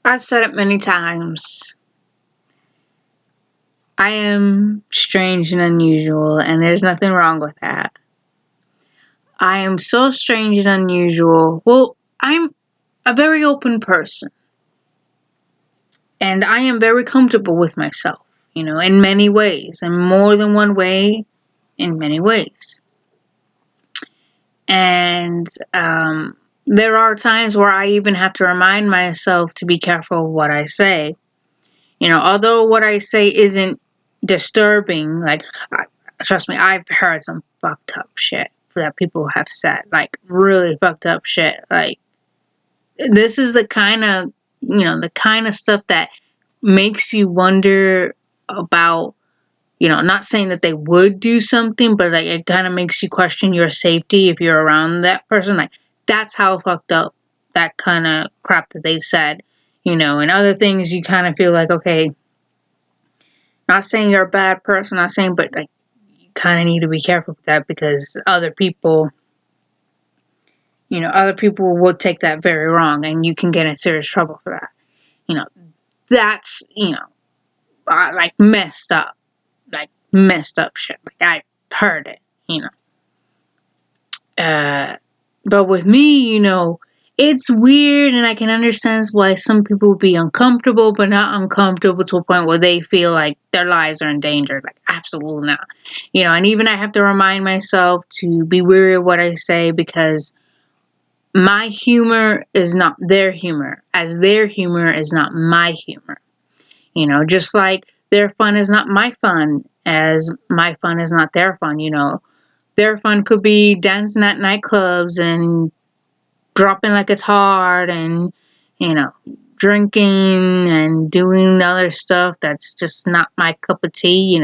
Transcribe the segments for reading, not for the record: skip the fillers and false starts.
I've said it many times. I am strange and unusual, and there's nothing wrong with that. I am so strange and unusual. Well, I'm a very open person, and I am very comfortable with myself, in many ways, in more than one way, in many ways. And there are times where I even have to remind myself to be careful of what I say. Although what I say isn't disturbing, like, trust me, I've heard some fucked up shit that people have said, like, really fucked up shit. Like, this is the kind of stuff that makes you wonder about, not saying that they would do something, but like it kind of makes you question your safety if you're around that person. Like, that's how fucked up that kind of crap that they've said, and other things you kind of feel like, okay, not saying you're a bad person, not saying, but like, you kind of need to be careful with that because other people will take that very wrong and you can get in serious trouble for that. You know, that's, like messed up shit. Like, I heard it, you know. But with me, it's weird, and I can understand why some people would be uncomfortable, but not uncomfortable to a point where they feel like their lives are in danger. Like, absolutely not. And even I have to remind myself to be wary of what I say because my humor is not their humor, as their humor is not my humor. Just like their fun is not my fun, as my fun is not their fun. Their fun could be dancing at nightclubs and dropping like it's hard and, you know, drinking and doing other stuff that's just not my cup of tea.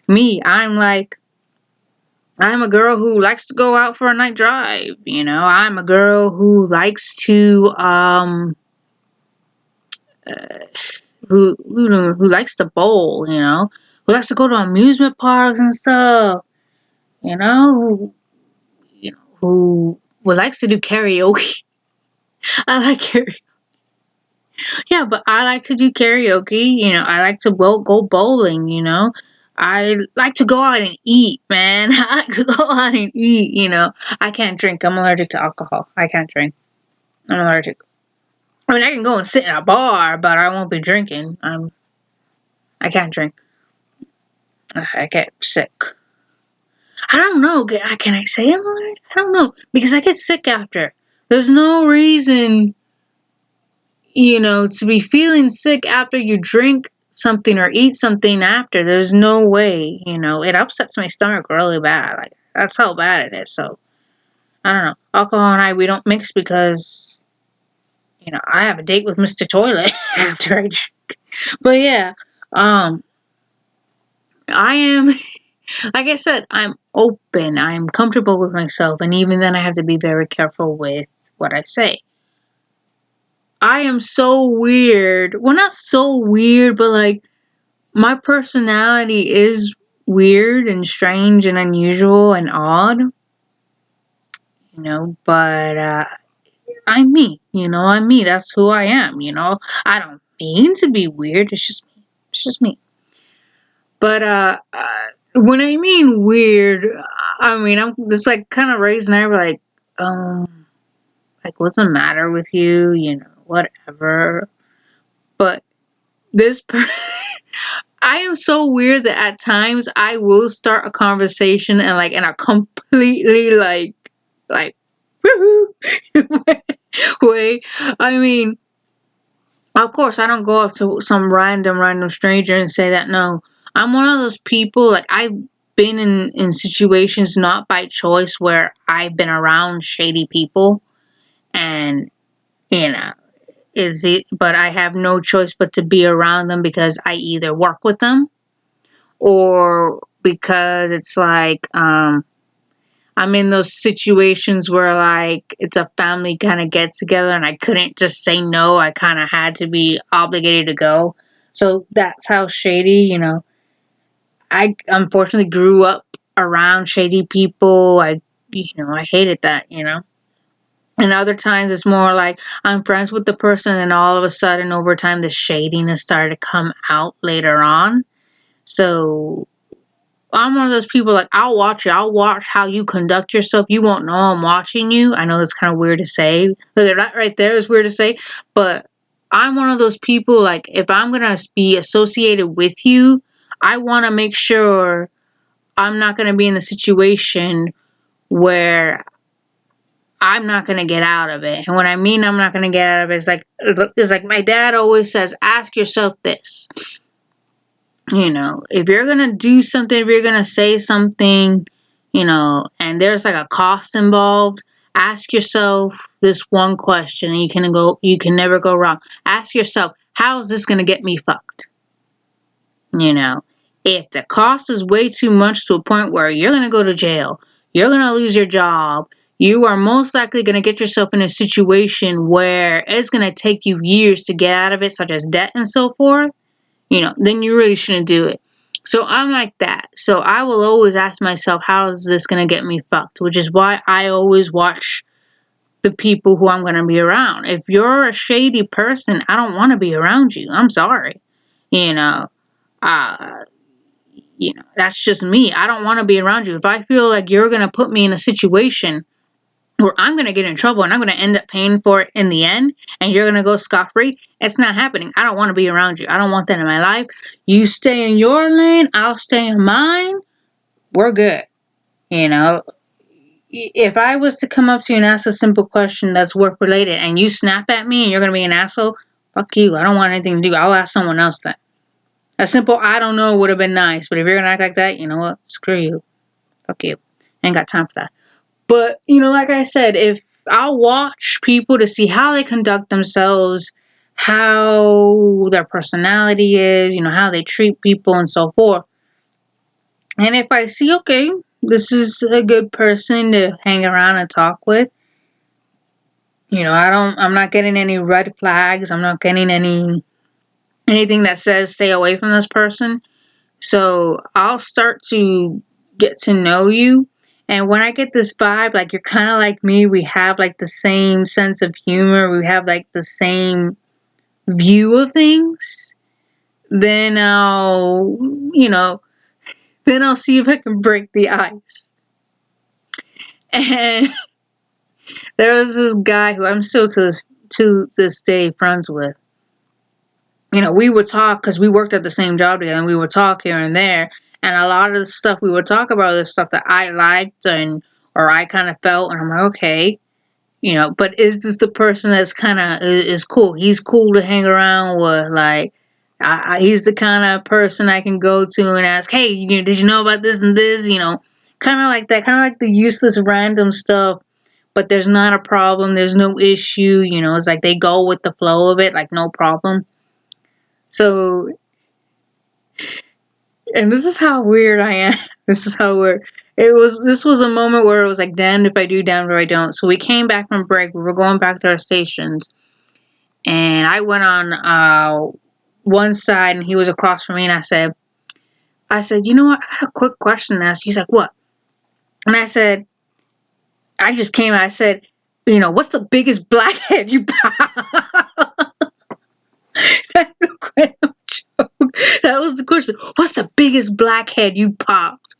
Me, I'm a girl who likes to go out for a night drive. I'm a girl who likes to, uh, who likes to bowl, who likes to go to amusement parks and stuff, who, who likes to do karaoke. I like karaoke. Yeah, but I like to do karaoke. I like to go bowling. I like to go out and eat, man. I like to go out and eat. I can't drink. I'm allergic to alcohol. I can't drink. I'm allergic. I mean, I can go and sit in a bar, but I won't be drinking. I can't drink. I get sick. I don't know. Can I say I'm allergic? I don't know because I get sick after. There's no reason to be feeling sick after you drink something or eat something after. There's no way, it upsets my stomach really bad. Like, that's how bad it is. So, I don't know. Alcohol and we don't mix because, I have a date with Mr. Toilet after I drink. But yeah, um, I am, like I said, I'm open. I'm comfortable with myself. And even then, I have to be very careful with what I say. I am so weird. Well, not so weird, but like, my personality is weird and strange and unusual and odd, but I'm me, I'm me. That's who I am, I don't mean to be weird. It's just me. But when I mean weird, I mean, I'm just like kind of raised and I were like, what's the matter with you? Whatever. But this I am so weird that at times I will start a conversation and like in a completely like way. I mean, of course I don't go up to some random stranger and say that. No. I'm one of those people, like, I've been in situations not by choice where I've been around shady people and you know is it but I have no choice but to be around them because I either work with them or because it's like I'm in those situations where like it's a family kind of get together and I couldn't just say no. I kind of had to be obligated to go. So that's how shady, I unfortunately grew up around shady people. I hated that. And other times it's more like I'm friends with the person, and all of a sudden over time the shadiness started to come out later on. So I'm one of those people, like, I'll watch you. I'll watch how you conduct yourself. You won't know I'm watching you. I know that's kind of weird to say. Look, that right there is weird to say. But I'm one of those people, like, if I'm going to be associated with you, I want to make sure I'm not going to be in the situation where I'm not going to get out of it. And when I mean I'm not going to get out of it, it's like my dad always says, ask yourself this. If you're going to do something, if you're going to say something, and there's like a cost involved, ask yourself this one question, and you can never go wrong. Ask yourself, how is this going to get me fucked? If the cost is way too much to a point where you're going to go to jail, you're going to lose your job, you are most likely going to get yourself in a situation where it's going to take you years to get out of it, such as debt and so forth, then you really shouldn't do it. So I'm like that. So I will always ask myself, how is this going to get me fucked? Which is why I always watch the people who I'm going to be around. If you're a shady person, I don't want to be around you. I'm sorry. Uh, that's just me. I don't want to be around you. If I feel like you're going to put me in a situation where I'm going to get in trouble and I'm going to end up paying for it in the end, and you're going to go scot-free, it's not happening. I don't want to be around you. I don't want that in my life. You stay in your lane, I'll stay in mine. We're good. If I was to come up to you and ask a simple question that's work related and you snap at me and you're going to be an asshole, fuck you. I don't want anything to do. I'll ask someone else then. A simple I don't know would have been nice, but if you're going to act like that, you know what? Screw you. Fuck you. Ain't got time for that. But, like I said, if I'll watch people to see how they conduct themselves, how their personality is, how they treat people and so forth. And if I see, okay, this is a good person to hang around and talk with, I'm not getting any red flags. I'm not getting anything that says stay away from this person. So I'll start to get to know you. And when I get this vibe, like you're kind of like me, we have like the same sense of humor, we have like the same view of things, then then I'll see if I can break the ice. And there was this guy who I'm still to this day friends with. We would talk because we worked at the same job together, and we would talk here and there. And a lot of the stuff we would talk about is stuff that I liked or I kind of felt, and I'm like, okay, but is this the person that's kind of is cool? He's cool to hang around with. Like, he's the kind of person I can go to and ask, hey, did you know about this and this? Kind of like that, kind of like the useless random stuff. But there's not a problem. There's no issue. It's like they go with the flow of it, like no problem. So, and this is how weird I am. This is how weird. This was a moment where it was like, damned if I do, damned if I don't. So we came back from break. We were going back to our stations. And I went on one side and he was across from me, and I said, you know what? I got a quick question to ask. He's like, what? And I said, I just came out. I said, what's the biggest blackhead you pop? That's the question. That was the question. What's the biggest blackhead you popped?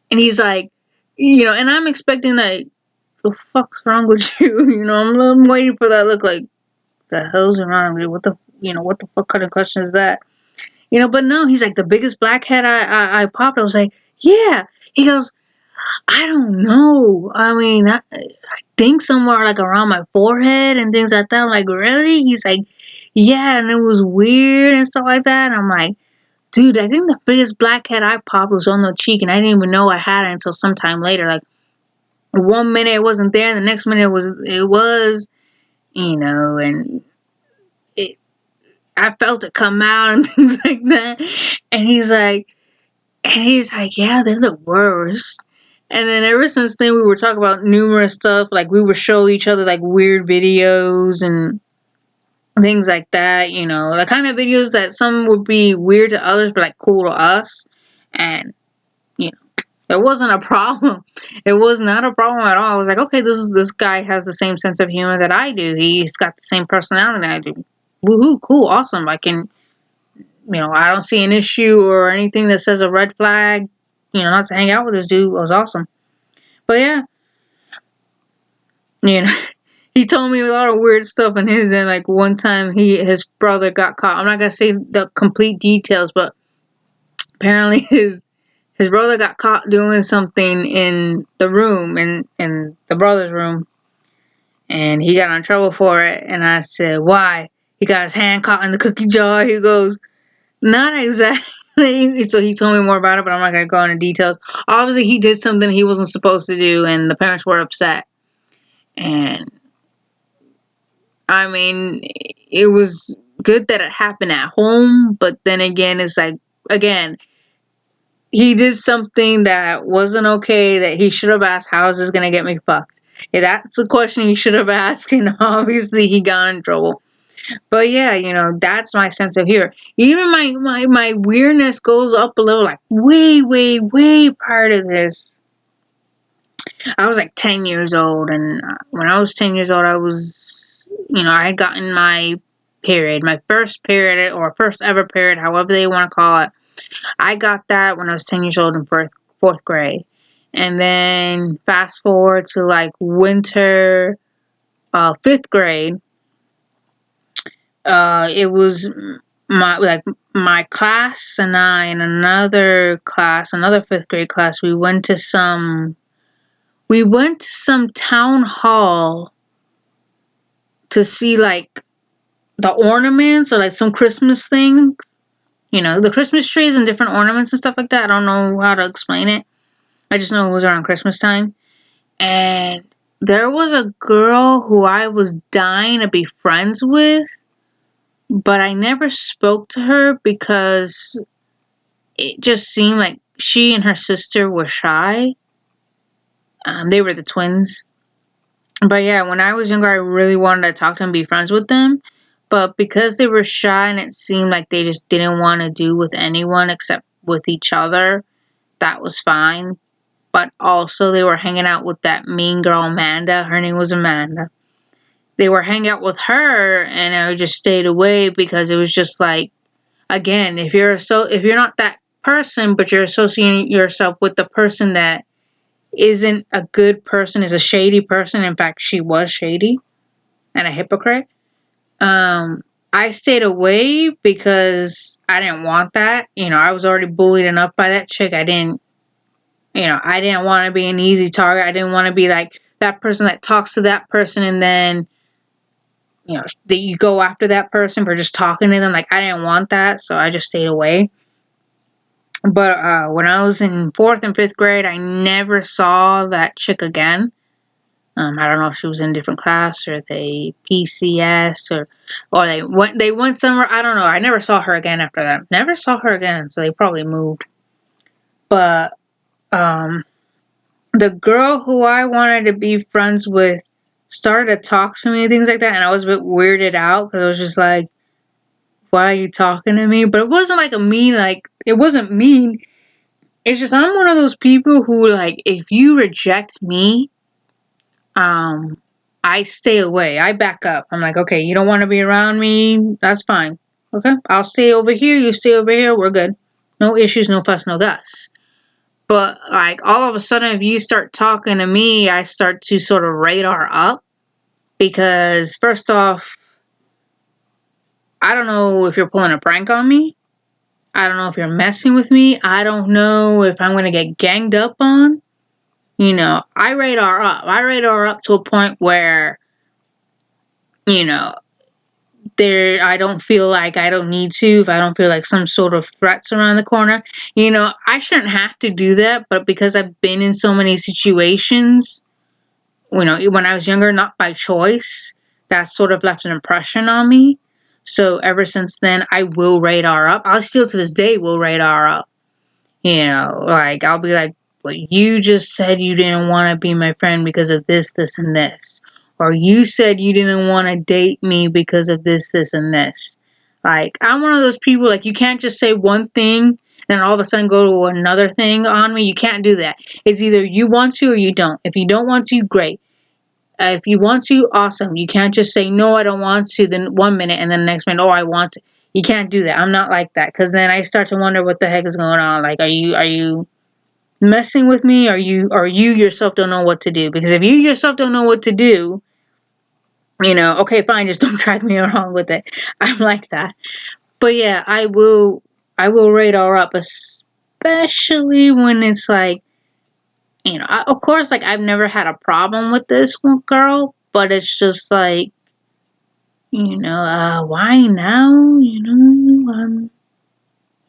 And he's like, and I'm expecting like, the fuck's wrong with you? I'm waiting for that look like, the hell's wrong with you? What the fuck kind of question is that? But no, he's like, the biggest blackhead I popped. I was like, yeah. He goes, I don't know. I mean, I think somewhere like around my forehead and things like that. I'm like, really? He's like, yeah, and it was weird and stuff like that. And I'm like, dude, I think the biggest blackhead I popped was on the cheek, and I didn't even know I had it until sometime later. Like, 1 minute it wasn't there, and the next minute it was, and I felt it come out and things like that. And he's like, yeah, they're the worst. And then ever since then, we were talking about numerous stuff. Like, we would show each other like weird videos and things like that. The kind of videos that some would be weird to others, but like cool to us. And It wasn't a problem. It was not a problem at all. I was like, okay, this guy has the same sense of humor that I do. He's got the same personality that I do. Woohoo, cool, awesome. I can, I don't see an issue or anything that says a red flag, not to hang out with this dude. It was awesome. But yeah, you know, he told me a lot of weird stuff in his end. Like one time his brother got caught. I'm not gonna say the complete details, but apparently his brother got caught doing something in the room, in the brother's room, and he got in trouble for it. And I said, why? He got his hand caught in the cookie jar. He goes, not exactly. So he told me more about it, but I'm not going to go into details. Obviously, he did something he wasn't supposed to do, and the parents were upset. And, I mean, it was good that it happened at home, but then again, it's like, again, he did something that wasn't okay, that he should have asked, how is this going to get me fucked? Yeah, that's the question he should have asked, and obviously he got in trouble. But yeah, that's my sense of humor. Even my weirdness goes up a little, like way, way, way prior to this. I was like 10 years old, and when I was 10 years old, I was, I had gotten my period, my first period, or first ever period, however they want to call it. I got that when I was 10 years old in fourth grade. And then fast forward to like winter, fifth grade. It was my class and I and another fifth grade class. We went to some town hall to see like the ornaments or like some Christmas things. The Christmas trees and different ornaments and stuff like that. I don't know how to explain it. I just know it was around Christmas time. And there was a girl who I was dying to be friends with, but I never spoke to her because it just seemed like she and her sister were shy. They were the twins. But yeah, when I was younger, I really wanted to talk to them and be friends with them. But because they were shy and it seemed like they just didn't want to do with anyone except with each other, that was fine. But also they were hanging out with that mean girl Amanda. Her name was Amanda. They were hanging out with her, and I just stayed away because it was just like, again, if you're not that person, but you're associating yourself with the person that isn't a good person, is a shady person. In fact, she was shady and a hypocrite. I stayed away because I didn't want that. I was already bullied enough by that chick. I didn't want to be an easy target. I didn't want to be like that person that talks to that person and then, that you go after that person for just talking to them. Like, I didn't want that, so I just stayed away. But when I was in 4th and 5th grade, I never saw that chick again. I don't know if she was in a different class or they PCS or they went somewhere. I don't know. I never saw her again after that. Never saw her again, so they probably moved. But the girl who I wanted to be friends with started to talk to me and things like that, and I was a bit weirded out because I was just like, why are you talking to me? But it wasn't like it wasn't mean. It's just I'm one of those people who, like, if you reject me, I stay away. I back up. I'm like, okay, you don't want to be around me? That's fine. Okay, I'll stay over here. You stay over here. We're good. No issues, no fuss, no fuss. But, like, all of a sudden, if you start talking to me, I start to sort of radar up. Because, first off, I don't know if you're pulling a prank on me. I don't know if you're messing with me. I don't know if I'm going to get ganged up on. I radar up. I radar up to a point where, I don't feel like I don't need to, if I don't feel like some sort of threats around the corner. I shouldn't have to do that, but because I've been in so many situations, when I was younger, not by choice, that sort of left an impression on me. So ever since then, I will radar up. I still to this day will radar up. Like, I'll be like, well, you just said you didn't want to be my friend because of this, this, and this. Or you said you didn't want to date me because of this, this, and this. Like, I'm one of those people, like, you can't just say one thing then all of a sudden go to another thing on me. You can't do that. It's either you want to or you don't. If you don't want to, great. If you want to, awesome. You can't just say, no, I don't want to, then 1 minute, and then the next minute, oh, I want to. You can't do that. I'm not like that, because then I start to wonder what the heck is going on. Like, are you messing with me, or you yourself don't know what to do? Because if you yourself don't know what to do, okay, fine, just don't drag me along with it. I'm like that. But yeah, I will rate her up, especially when it's like, of course, like, I've never had a problem with this one girl, but it's just like, why now? I'm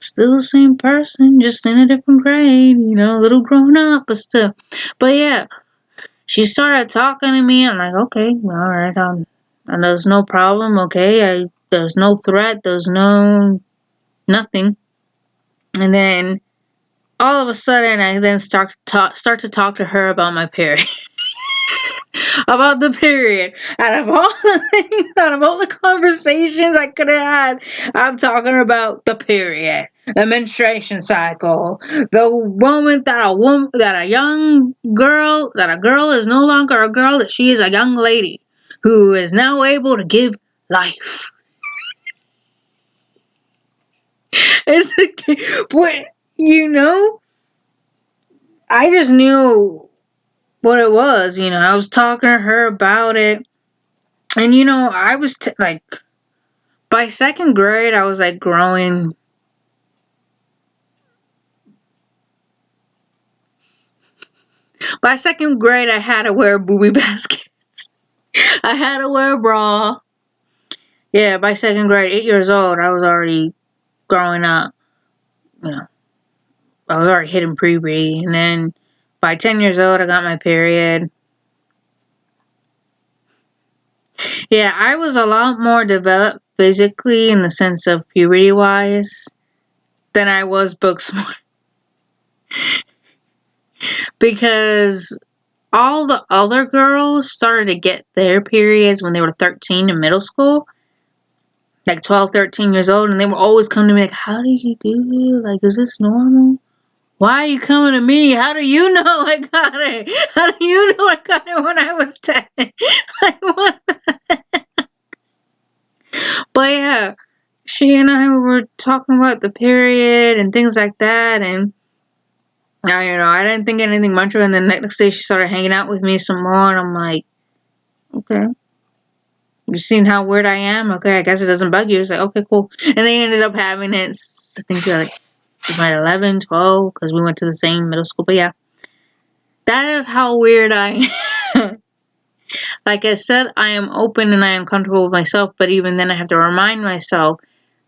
still the same person, just in a different grade, a little grown up, but still. But yeah, she started talking to me. I'm like, okay, all right, and there's no problem, okay? There's no threat, there's no nothing. And then all of a sudden, I then start to talk to her about my period. About the period. Out of all the conversations I could have had, I'm talking about the period, the menstruation cycle, the moment that a girl is no longer a girl, that she is a young lady who is now able to give life. It's but I just knew what it was. I was talking to her about it, and I was like, by second grade, I was like growing. By second grade, I had to wear booby baskets. I had to wear a bra. Yeah, by second grade, 8 years old, I was already growing up. I was already hitting puberty, and then by 10 years old, I got my period. Yeah, I was a lot more developed physically in the sense of puberty-wise than I was book smart. Because all the other girls started to get their periods when they were 13 in middle school. Like 12, 13 years old. And they would always come to me like, how do you do it? Like, is this normal? Why are you coming to me? How do you know I got it? How do you know I got it when I was 10? Like, what? But yeah, she and I were talking about the period and things like that. And I didn't think anything much of it. And then the next day she started hanging out with me some more. And I'm like, okay. You've seen how weird I am? Okay, I guess it doesn't bug you. It's like, okay, cool. And they ended up having it, I think, like, about 11, 12, because we went to the same middle school. But yeah, that is how weird I am. Like I said, I am open and I am comfortable with myself, but even then I have to remind myself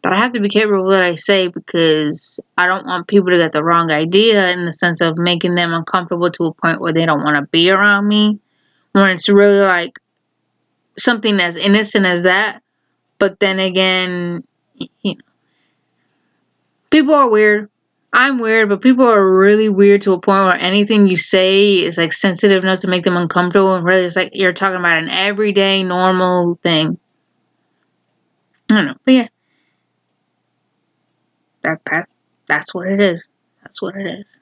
that I have to be careful with what I say, because I don't want people to get the wrong idea, in the sense of making them uncomfortable to a point where they don't want to be around me, when it's really like something as innocent as that. But then again, people are weird. I'm weird, but people are really weird to a point where anything you say is like sensitive enough to make them uncomfortable, and really it's like you're talking about an everyday normal thing. I don't know. But yeah. That's what it is. That's what it is.